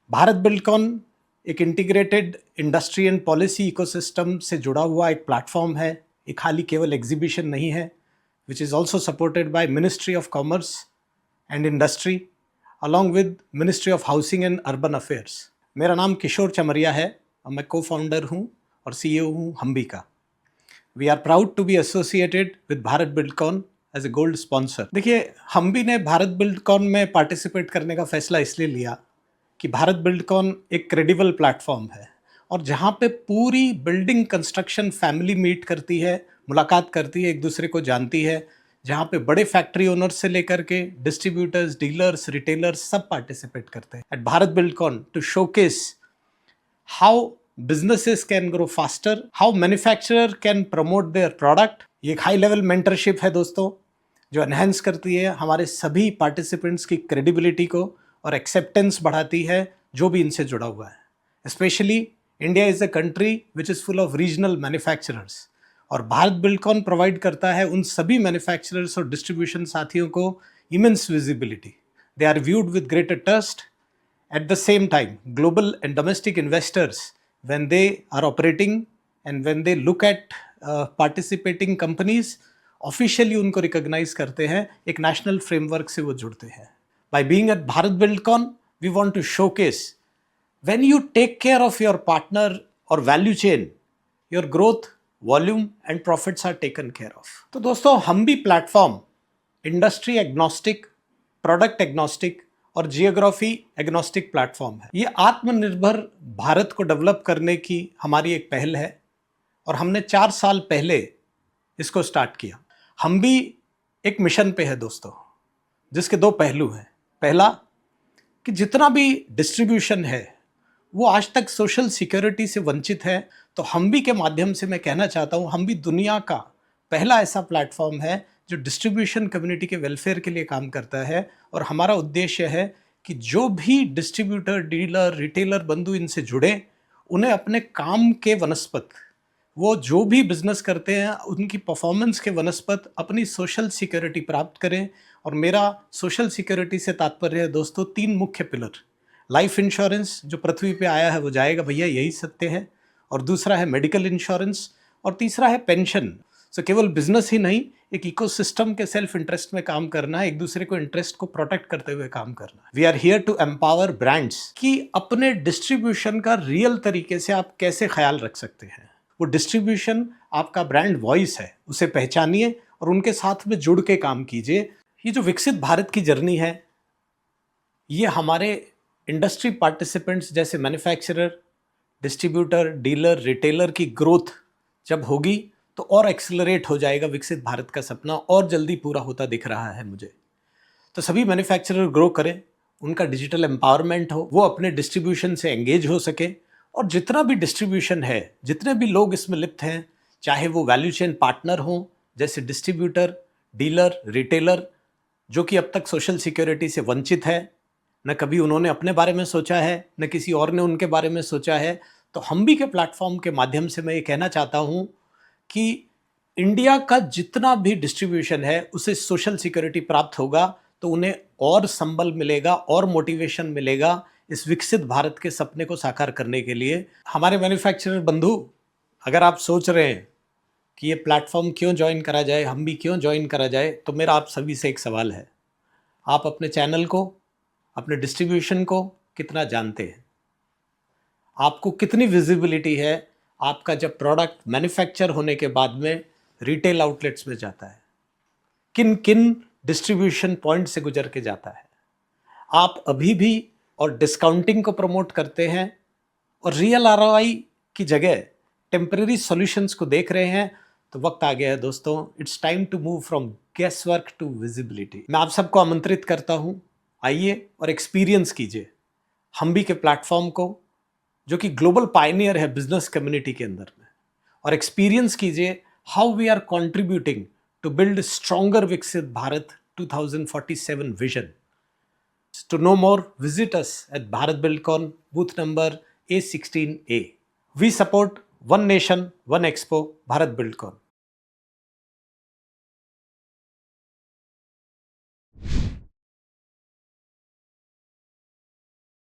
Bharat Buildcon एक integrated industry and policy ecosystem से जुड़ा हुआ एक प्लेटफॉर्म है। एक खाली केवल एग्जीबिशन नहीं है, which is also supported by ministry of commerce and industry along with ministry of housing and urban affairs. मेरा नाम किशोर चमरिया है और मैं को फाउंडर हूँ और CEO हूँ हम्बी का। We are proud to be associated with Bharat Buildcon as a gold sponsor. देखिए, हम्बी ने भारत बिल्डकॉन में पार्टिसिपेट करने का फैसला इसलिए लिया कि भारत बिल्डकॉन एक क्रेडिबल प्लेटफॉर्म है और जहाँ पे पूरी बिल्डिंग कंस्ट्रक्शन फैमिली मीट करती है, मुलाकात करती है, एक दूसरे को जानती है, जहाँ पे बड़े फैक्ट्री ओनर्स से लेकर के डिस्ट्रीब्यूटर्स, डीलर्स, रिटेलर्स सब पार्टिसिपेट करते हैं at Bharat Buildcon to showcase how businesses can grow faster, how manufacturer can promote their product। ये एक हाई लेवल मेंटरशिप है दोस्तों, जो एनहेंस करती है हमारे सभी पार्टिसिपेंट्स की क्रेडिबिलिटी को और एक्सेप्टेंस बढ़ाती है जो भी इनसे जुड़ा हुआ है। Specially India is a country which is full of regional manufacturers और भारत बिल्डकॉन प्रोवाइड करता है उन सभी मैन्युफैक्चरर्स और डिस्ट्रीब्यूशन साथियों को immense visibility. They are viewed with greater trust. At the same time, global and domestic investors, when they are operating and when they look at participating companies, officially उनको recognize करते हैं, एक national framework से वो जुड़ते हैं। By being at Bharat Buildcon, we want to showcase when you take care of your partner or value chain, your growth, volume and profits are taken care of। तो दोस्तों, हम भी platform industry agnostic, product agnostic और geography agnostic platform है। ये आत्मनिर्भर भारत को develop करने की हमारी एक पहल है और हमने 4 साल पहले इसको स्टार्ट किया। हम भी एक मिशन पे है दोस्तों, जिसके 2 पहलू हैं। पहला कि जितना भी डिस्ट्रीब्यूशन है वो आज तक सोशल सिक्योरिटी से वंचित है, तो हम भी के माध्यम से मैं कहना चाहता हूँ, हम भी दुनिया का पहला ऐसा प्लेटफॉर्म है जो डिस्ट्रीब्यूशन कम्युनिटी के वेलफेयर के लिए काम करता है। और हमारा उद्देश्य है कि जो भी डिस्ट्रीब्यूटर, डीलर, रिटेलर बंधु इनसे जुड़े, उन्हें अपने काम के वनस्पत, वो जो भी बिजनेस करते हैं उनकी परफॉर्मेंस के वनस्पत अपनी सोशल सिक्योरिटी प्राप्त करें। और मेरा सोशल सिक्योरिटी से तात्पर्य है दोस्तों 3 मुख्य पिलर। लाइफ इंश्योरेंस, जो पृथ्वी पे आया है वो जाएगा भैया, यही सत्य है। और दूसरा है मेडिकल इंश्योरेंस और तीसरा है पेंशन। सो केवल बिजनेस ही नहीं, एक इकोसिस्टम के सेल्फ इंटरेस्ट में काम करना है, एक दूसरे को इंटरेस्ट को प्रोटेक्ट करते हुए काम करना है। We are here to empower brands कि अपने डिस्ट्रीब्यूशन का रियल तरीके से आप कैसे ख्याल रख सकते हैं। वो डिस्ट्रीब्यूशन आपका ब्रांड वॉइस है, उसे पहचानिए और उनके साथ में जुड़ के काम कीजिए। ये जो विकसित भारत की जर्नी है, ये हमारे इंडस्ट्री पार्टिसिपेंट्स जैसे मैन्युफैक्चरर, डिस्ट्रीब्यूटर, डीलर, रिटेलर की ग्रोथ जब होगी तो और एक्सेलरेट हो जाएगा विकसित भारत का सपना, और जल्दी पूरा होता दिख रहा है मुझे। तो सभी मैन्युफैक्चरर ग्रो करें, उनका डिजिटल एम्पावरमेंट हो, वो अपने डिस्ट्रीब्यूशन से एंगेज हो सके। और जितना भी डिस्ट्रीब्यूशन है, जितने भी लोग इसमें लिप्त हैं, चाहे वो वैल्यू चेन पार्टनर हों जैसे डिस्ट्रीब्यूटर, डीलर, रिटेलर, जो कि अब तक सोशल सिक्योरिटी से वंचित है, न कभी उन्होंने अपने बारे में सोचा है, न किसी और ने उनके बारे में सोचा है। तो हम भी के प्लेटफॉर्म के माध्यम से मैं ये कहना चाहता हूँ कि इंडिया का जितना भी डिस्ट्रीब्यूशन है उसे सोशल सिक्योरिटी प्राप्त होगा तो उन्हें और संबल मिलेगा और मोटिवेशन मिलेगा इस विकसित भारत के सपने को साकार करने के लिए। हमारे मैन्युफैक्चरर बंधु, अगर आप सोच रहे हैं कि ये प्लेटफॉर्म क्यों ज्वाइन करा जाए, हम भी क्यों ज्वाइन करा जाए, तो मेरा आप सभी से एक सवाल है। आप अपने चैनल को, अपने डिस्ट्रीब्यूशन को कितना जानते हैं? आपको कितनी विजिबिलिटी है आपका जब प्रोडक्ट मैन्युफैक्चर होने के बाद में रिटेल आउटलेट्स में जाता है? किन किन डिस्ट्रीब्यूशन पॉइंट से गुजर के जाता है? आप अभी भी और डिस्काउंटिंग को प्रमोट करते हैं और रियल ROI की जगह टेम्परेरी सॉल्यूशंस को देख रहे हैं, तो वक्त आ गया है दोस्तों। It's time to move from guess work to visibility. मैं आप सबको आमंत्रित करता हूं, आइए और एक्सपीरियंस कीजिए हम्बी के प्लेटफॉर्म को, जो कि ग्लोबल पायनियर है बिजनेस कम्युनिटी के अंदर में, और एक्सपीरियंस कीजिए how we are contributing to build stronger Viksit Bharat 2047 vision. To know more, visit us at Bharat Buildcon, booth number A16A। We support one nation, one expo, Bharat Buildcon.